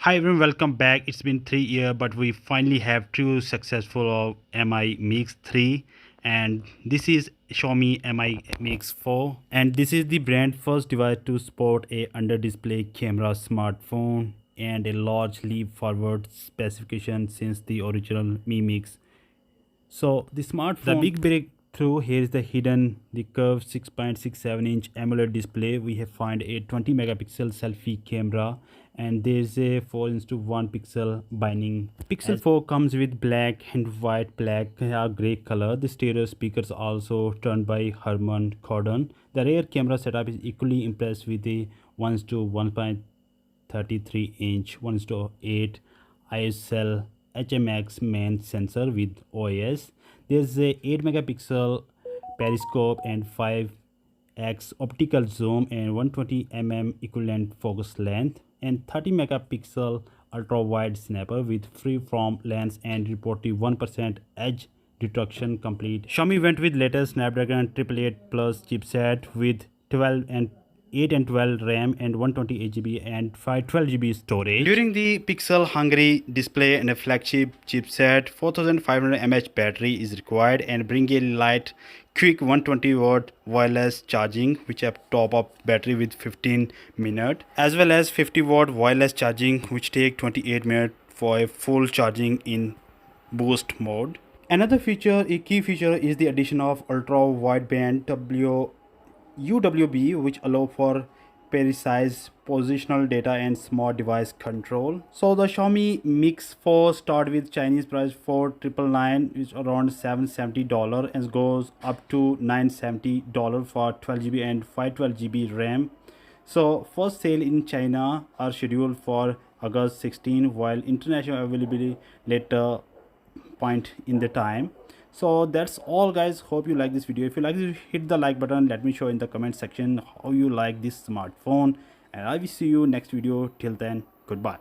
Hi everyone, welcome back. It's been 3 years, but we finally have two successful of Mi Mix 3, and this is Xiaomi Mi Mix 4, and this is the brand first device to support a under-display camera smartphone and a large leap forward specification since the original Mi Mix. So the big breakthrough here is the curved 6.67-inch AMOLED display. We have found a 20 megapixel selfie camera, and there's a 4:1 pixel binding. Pixel 4 comes with black and white, gray color. The stereo speakers also turned by Harman Kardon. The rear camera setup is equally impressed with the 1:1.33-inch 1:8 ISL HMX main sensor with OIS. There's a 8 megapixel periscope and 5x optical zoom and 120 equivalent focus length, and 30 megapixel ultra wide snapper with free-form lens and reportedly 1% edge detection complete. Xiaomi went with latest Snapdragon 888 Plus chipset with 12 and 8 and 12 RAM and 128 GB and 512 GB storage. During the Pixel Hungary display and a flagship chipset, 4500 mAh battery is required and bring a light, quick 120 watt wireless charging, which have top up battery with 15 minutes, as well as 50 watt wireless charging, which take 28 minutes for a full charging in boost mode. Another key feature is the addition of ultra wideband UWB, which allow for precise positional data and smart device control. So the Xiaomi Mix 4 start with Chinese price 4999, which around $770, and goes up to $970 for 12 GB and 512 GB RAM. So first sale in China are scheduled for August 16, while international availability later point in the time. So that's all guys, hope you like this video. If you like this, hit the like button. Let me show in the comment section how you like this smartphone, and I will see you next video. Till then, goodbye.